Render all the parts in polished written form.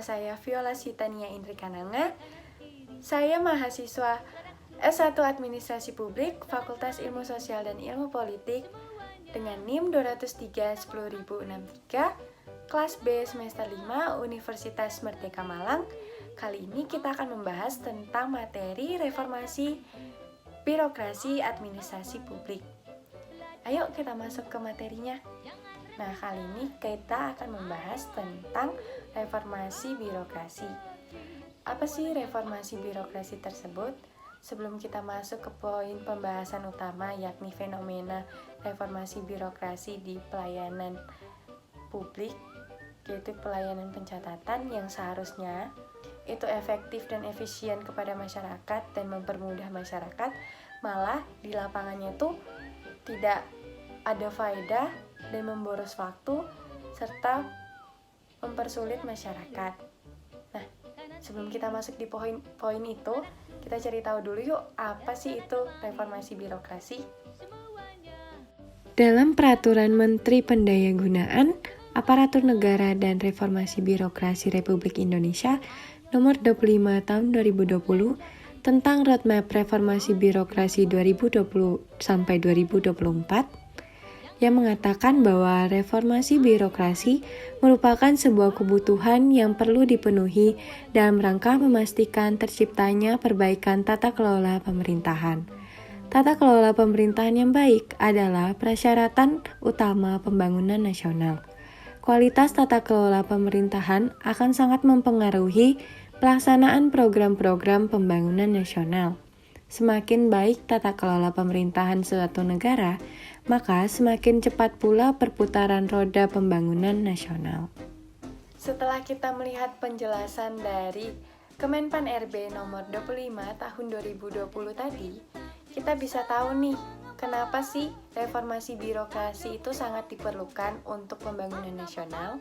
saya Viola Sitania Indri Kananga. Saya mahasiswa S1 Administrasi Publik, Fakultas Ilmu Sosial dan Ilmu Politik dengan NIM 203-10063, kelas B semester 5, Universitas Merdeka Malang. Kali ini kita akan membahas tentang materi reformasi birokrasi administrasi publik. Ayo kita masuk ke materinya. Nah, kali ini kita akan membahas tentang reformasi birokrasi. Apa sih reformasi birokrasi tersebut? Sebelum kita masuk ke poin pembahasan utama, yakni fenomena reformasi birokrasi di pelayanan publik, yaitu pelayanan pencatatan yang seharusnya itu efektif dan efisien kepada masyarakat dan mempermudah masyarakat, malah di lapangannya tuh tidak ada faedah dan memboros waktu serta mempersulit masyarakat. Nah, sebelum kita masuk di poin itu, kita cari tahu dulu yuk, apa sih itu reformasi birokrasi? Dalam Peraturan Menteri Pendayagunaan Aparatur Negara dan Reformasi Birokrasi Republik Indonesia Nomor 25 Tahun 2020 tentang Roadmap Reformasi Birokrasi 2020 sampai 2024 yang mengatakan bahwa reformasi birokrasi merupakan sebuah kebutuhan yang perlu dipenuhi dalam rangka memastikan terciptanya perbaikan tata kelola pemerintahan. Tata kelola pemerintahan yang baik adalah persyaratan utama pembangunan nasional. Kualitas tata kelola pemerintahan akan sangat mempengaruhi pelaksanaan program-program pembangunan nasional. Semakin baik tata kelola pemerintahan suatu negara, maka semakin cepat pula perputaran roda pembangunan nasional. Setelah kita melihat penjelasan dari Kemenpan RB nomor 25 tahun 2020 tadi, kita bisa tahu nih, kenapa sih reformasi birokrasi itu sangat diperlukan untuk pembangunan nasional?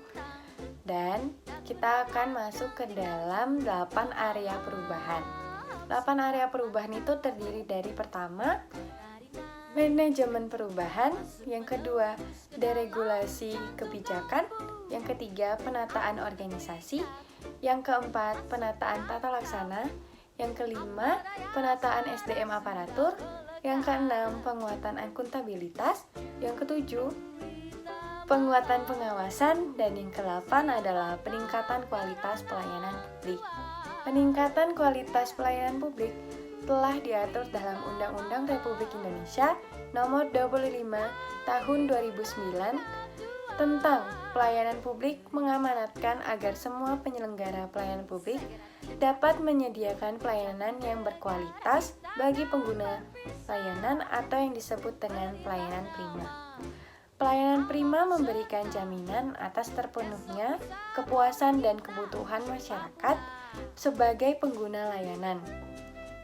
Dan kita akan masuk ke dalam 8 area perubahan. 8 area perubahan itu terdiri dari pertama, manajemen perubahan, yang kedua, deregulasi kebijakan, yang ketiga, penataan organisasi, yang keempat, penataan tata laksana, yang kelima, penataan SDM aparatur, yang keenam, penguatan akuntabilitas, yang ketujuh, penguatan pengawasan, dan yang kedelapan adalah peningkatan kualitas pelayanan publik. Peningkatan kualitas pelayanan publik telah diatur dalam Undang-Undang Republik Indonesia Nomor 25 Tahun 2009 tentang pelayanan publik, mengamanatkan agar semua penyelenggara pelayanan publik dapat menyediakan pelayanan yang berkualitas bagi pengguna layanan atau yang disebut dengan pelayanan prima. Pelayanan prima memberikan jaminan atas terpenuhnya kepuasan dan kebutuhan masyarakat sebagai pengguna layanan.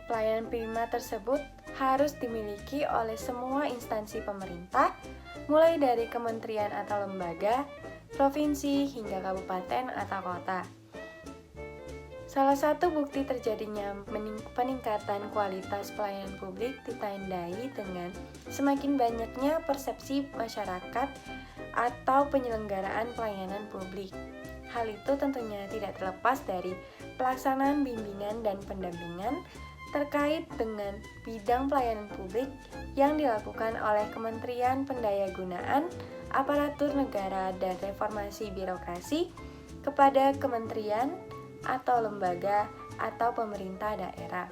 Pelayanan prima tersebut harus dimiliki oleh semua instansi pemerintah, mulai dari kementerian atau lembaga, provinsi hingga kabupaten atau kota. Salah satu bukti terjadinya peningkatan kualitas pelayanan publik ditandai dengan semakin banyaknya persepsi masyarakat atau penyelenggaraan pelayanan publik. Hal itu tentunya tidak terlepas dari pelaksanaan bimbingan dan pendampingan terkait dengan bidang pelayanan publik yang dilakukan oleh Kementerian Pendayagunaan Aparatur Negara dan Reformasi Birokrasi kepada kementerian atau lembaga atau pemerintah daerah.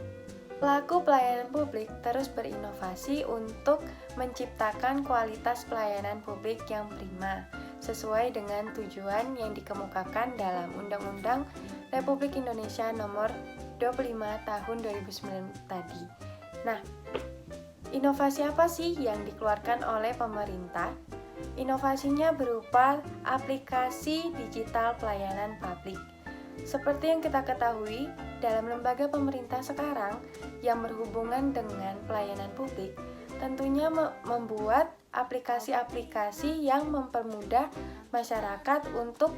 Pelaku pelayanan publik terus berinovasi untuk menciptakan kualitas pelayanan publik yang prima, sesuai dengan tujuan yang dikemukakan dalam Undang-Undang Republik Indonesia Nomor 25 Tahun 2009 tadi. Nah, inovasi apa sih yang dikeluarkan oleh pemerintah? Inovasinya berupa aplikasi digital pelayanan publik. Seperti yang kita ketahui, dalam lembaga pemerintah sekarang yang berhubungan dengan pelayanan publik, tentunya membuat aplikasi-aplikasi yang mempermudah masyarakat untuk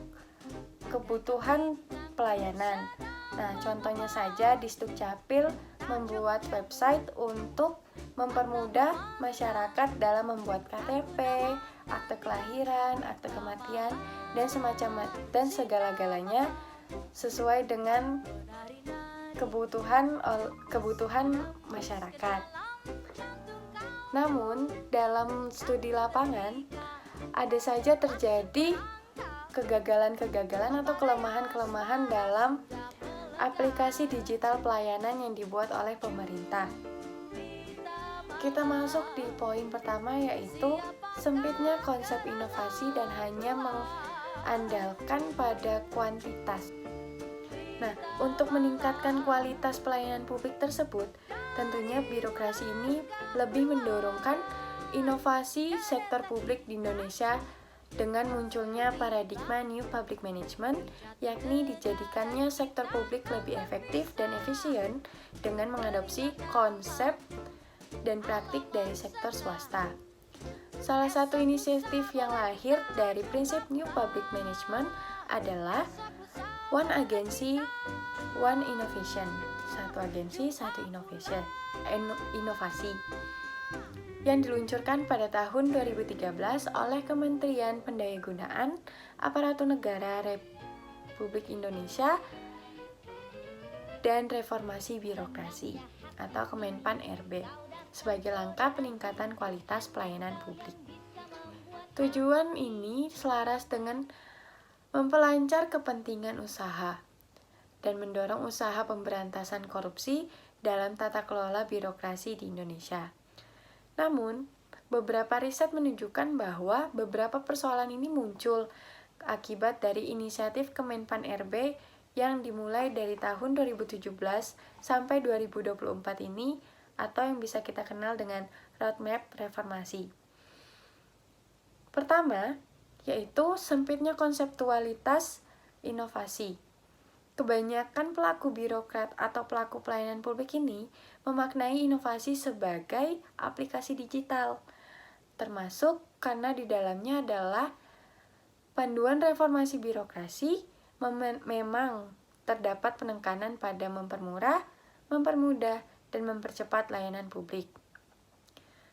kebutuhan pelayanan. Nah, contohnya saja di Sdukcapil membuat website untuk mempermudah masyarakat dalam membuat KTP, akte kelahiran, akte kematian, dan segala-galanya sesuai dengan kebutuhan masyarakat. Namun, dalam studi lapangan ada saja terjadi kegagalan-kegagalan atau kelemahan-kelemahan dalam aplikasi digital pelayanan yang dibuat oleh pemerintah. Kita masuk di poin pertama, yaitu sempitnya konsep inovasi dan hanya mengandalkan pada kuantitas. Nah, untuk meningkatkan kualitas pelayanan publik tersebut, tentunya birokrasi ini lebih mendorongkan inovasi sektor publik di Indonesia dengan munculnya paradigma New Public Management, yakni dijadikannya sektor publik lebih efektif dan efisien dengan mengadopsi konsep dan praktik dari sektor swasta. Salah satu inisiatif yang lahir dari prinsip New Public Management adalah One Agency, One Innovation. Satu agensi, satu inovasi. Yang diluncurkan pada tahun 2013 oleh Kementerian Pendayagunaan Aparatur Negara Republik Indonesia dan Reformasi Birokrasi atau Kemenpan RB sebagai langkah peningkatan kualitas pelayanan publik. Tujuan ini selaras dengan memperlancar kepentingan usaha dan mendorong usaha pemberantasan korupsi dalam tata kelola birokrasi di Indonesia. Namun, beberapa riset menunjukkan bahwa beberapa persoalan ini muncul akibat dari inisiatif Kemenpan RB yang dimulai dari tahun 2017 sampai 2024 ini, atau yang bisa kita kenal dengan roadmap reformasi. Pertama, yaitu sempitnya konseptualitas inovasi. Kebanyakan pelaku birokrat atau pelaku pelayanan publik ini memaknai inovasi sebagai aplikasi digital, termasuk karena di dalamnya adalah panduan reformasi birokrasi. Memang terdapat penekanan pada mempermurah, mempermudah, dan mempercepat layanan publik.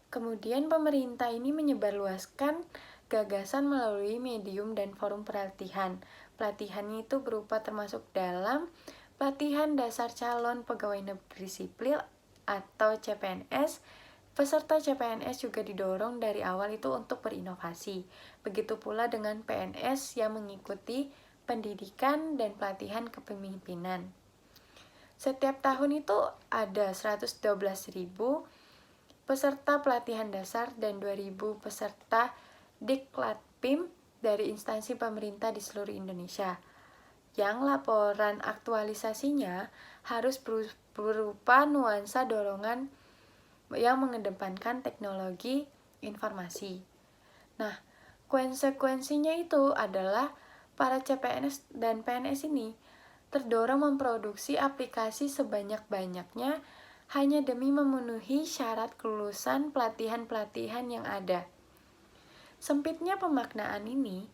Kemudian pemerintah ini menyebarluaskan gagasan melalui medium dan forum pelatihan. Pelatihannya itu berupa termasuk dalam pelatihan dasar calon pegawai negeri sipil atau CPNS. Peserta CPNS juga didorong dari awal itu untuk berinovasi. Begitu pula dengan PNS yang mengikuti pendidikan dan pelatihan kepemimpinan. Setiap tahun itu ada 112.000 peserta pelatihan dasar dan 2.000 peserta Diklatpim dari instansi pemerintah di seluruh Indonesia, yang laporan aktualisasinya harus berupa nuansa dorongan yang mengedepankan teknologi informasi. Nah, konsekuensinya itu adalah para CPNS dan PNS ini terdorong memproduksi aplikasi sebanyak-banyaknya hanya demi memenuhi syarat kelulusan pelatihan-pelatihan yang ada. Sempitnya pemaknaan ini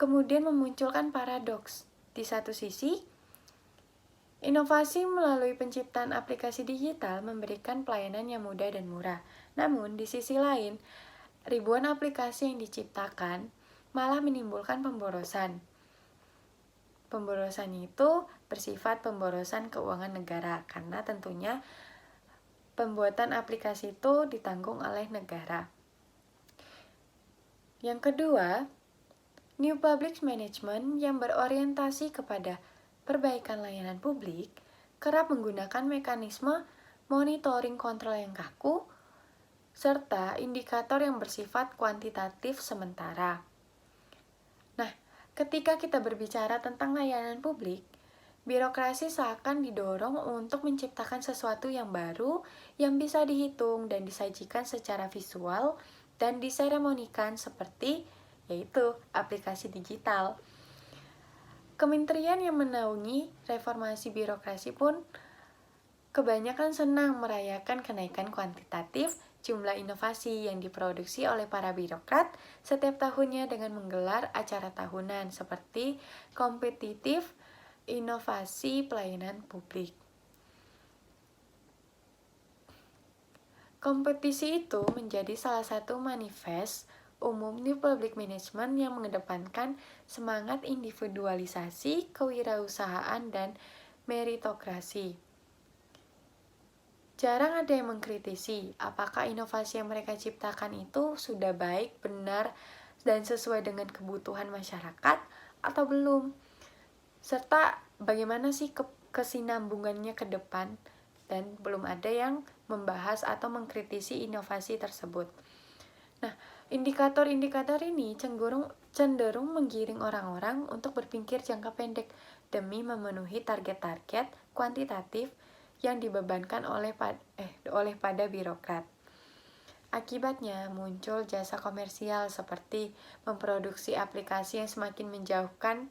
kemudian memunculkan paradoks. Di satu sisi, inovasi melalui penciptaan aplikasi digital memberikan pelayanan yang mudah dan murah. Namun, di sisi lain, ribuan aplikasi yang diciptakan malah menimbulkan pemborosan. Pemborosan itu bersifat pemborosan keuangan negara, karena tentunya pembuatan aplikasi itu ditanggung oleh negara. Yang kedua, New Public Management yang berorientasi kepada perbaikan layanan publik kerap menggunakan mekanisme monitoring kontrol yang kaku serta indikator yang bersifat kuantitatif sementara. Nah, ketika kita berbicara tentang layanan publik, birokrasi seakan didorong untuk menciptakan sesuatu yang baru yang bisa dihitung dan disajikan secara visual dan diseremonikan seperti yaitu aplikasi digital. Kementerian yang menaungi reformasi birokrasi pun kebanyakan senang merayakan kenaikan kuantitatif jumlah inovasi yang diproduksi oleh para birokrat setiap tahunnya dengan menggelar acara tahunan seperti kompetitif inovasi pelayanan publik. Kompetisi itu menjadi salah satu manifest umum New Public Management yang mengedepankan semangat individualisasi, kewirausahaan, dan meritokrasi. Jarang ada yang mengkritisi apakah inovasi yang mereka ciptakan itu sudah baik, benar, dan sesuai dengan kebutuhan masyarakat atau belum. Serta bagaimana sih kesinambungannya ke depan, dan belum ada yang membahas atau mengkritisi inovasi tersebut. Nah, indikator-indikator ini cenderung menggiring orang-orang untuk berpikir jangka pendek demi memenuhi target-target kuantitatif yang dibebankan oleh pada birokrat. Akibatnya muncul jasa komersial seperti memproduksi aplikasi yang semakin menjauhkan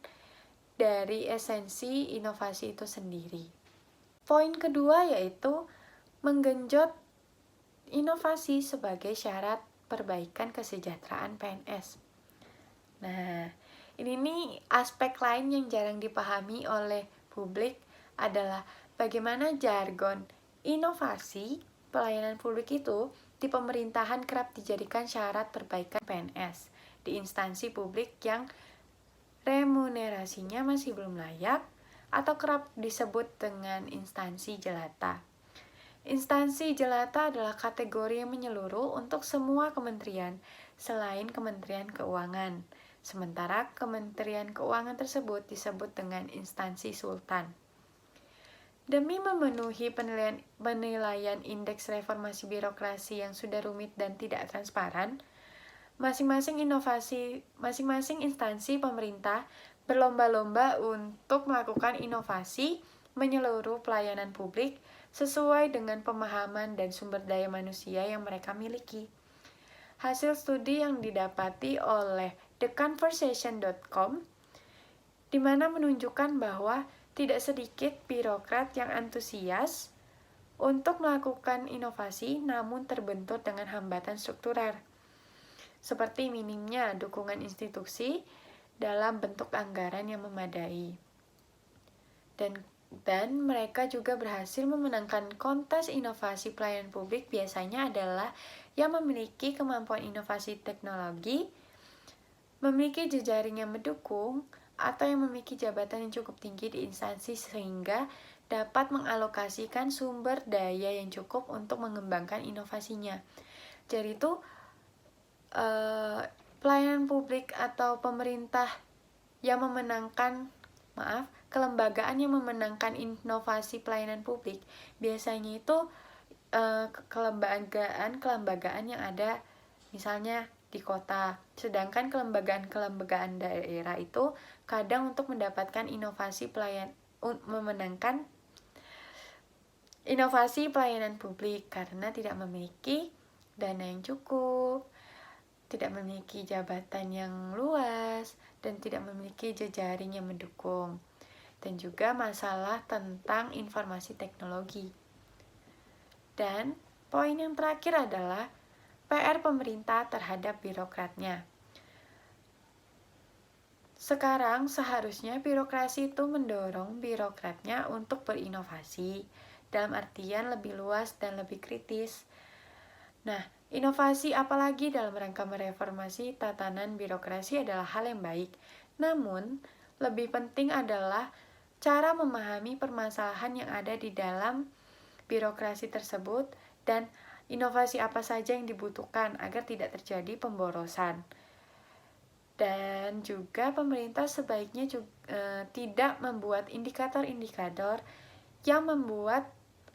dari esensi inovasi itu sendiri. Poin kedua yaitu menggenjot inovasi sebagai syarat perbaikan kesejahteraan PNS. Nah, ini nih aspek lain yang jarang dipahami oleh publik adalah bagaimana jargon inovasi pelayanan publik itu di pemerintahan kerap dijadikan syarat perbaikan PNS di instansi publik yang remunerasinya masih belum layak atau kerap disebut dengan instansi jelata. Instansi jelata adalah kategori yang menyeluruh untuk semua kementerian selain Kementerian Keuangan. Sementara Kementerian Keuangan tersebut disebut dengan instansi sultan. Demi memenuhi penilaian indeks reformasi birokrasi yang sudah rumit dan tidak transparan, masing-masing instansi pemerintah berlomba-lomba untuk melakukan inovasi menyeluruh pelayanan publik sesuai dengan pemahaman dan sumber daya manusia yang mereka miliki. Hasil studi yang didapati oleh theconversation.com di mana menunjukkan bahwa tidak sedikit birokrat yang antusias untuk melakukan inovasi namun terbentur dengan hambatan struktural, seperti minimnya dukungan institusi dalam bentuk anggaran yang memadai. Dan mereka juga berhasil memenangkan kontes inovasi pelayanan publik biasanya adalah yang memiliki kemampuan inovasi teknologi, memiliki jejaring yang mendukung, atau yang memiliki jabatan yang cukup tinggi di instansi sehingga dapat mengalokasikan sumber daya yang cukup untuk mengembangkan inovasinya. Jadi itu pelayanan publik atau pemerintah yang memenangkan kelembagaan yang memenangkan inovasi pelayanan publik biasanya itu kelembagaan yang ada misalnya di kota, sedangkan kelembagaan daerah itu kadang untuk mendapatkan memenangkan inovasi pelayanan publik karena tidak memiliki dana yang cukup, tidak memiliki jabatan yang luas, dan tidak memiliki jejaring yang mendukung. Dan juga masalah tentang informasi teknologi. Dan poin yang terakhir adalah PR pemerintah terhadap birokratnya. Sekarang seharusnya birokrasi itu mendorong birokratnya untuk berinovasi, dalam artian lebih luas dan lebih kritis. Nah, inovasi apalagi dalam rangka mereformasi tatanan birokrasi adalah hal yang baik. Namun, lebih penting adalah cara memahami permasalahan yang ada di dalam birokrasi tersebut dan inovasi apa saja yang dibutuhkan agar tidak terjadi pemborosan. Dan juga pemerintah sebaiknya tidak membuat indikator-indikator yang membuat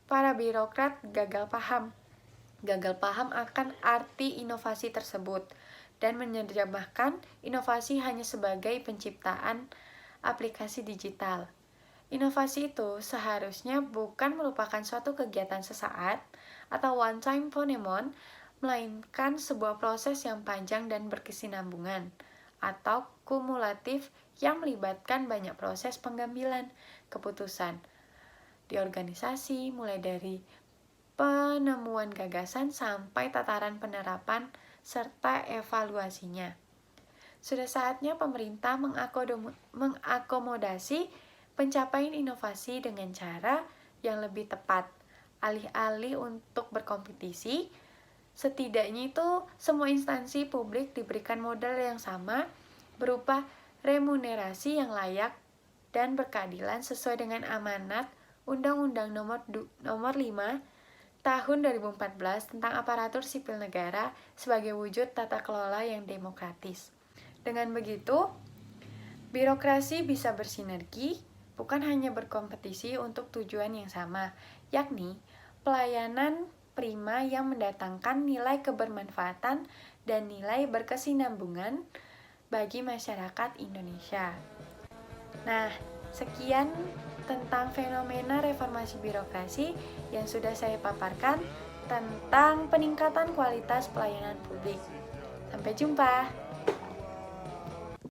para birokrat gagal paham akan arti inovasi tersebut dan menerjemahkan inovasi hanya sebagai penciptaan aplikasi digital. Inovasi itu seharusnya bukan merupakan suatu kegiatan sesaat atau one-time phenomenon, melainkan sebuah proses yang panjang dan berkesinambungan atau kumulatif yang melibatkan banyak proses pengambilan keputusan di organisasi, mulai dari penemuan gagasan sampai tataran penerapan serta evaluasinya. Sudah saatnya pemerintah mengakomodasi pencapaian inovasi dengan cara yang lebih tepat, alih-alih untuk berkompetisi Setidaknya itu semua instansi publik diberikan modal yang sama berupa remunerasi yang layak dan berkeadilan sesuai dengan amanat Undang-Undang nomor 5 tahun 2014 tentang aparatur sipil negara sebagai wujud tata kelola yang demokratis. Dengan begitu, birokrasi bisa bersinergi, bukan hanya berkompetisi untuk tujuan yang sama, yakni pelayanan prima yang mendatangkan nilai kebermanfaatan dan nilai berkesinambungan bagi masyarakat Indonesia. Nah, sekian tentang fenomena reformasi birokrasi yang sudah saya paparkan tentang peningkatan kualitas pelayanan publik. Sampai jumpa.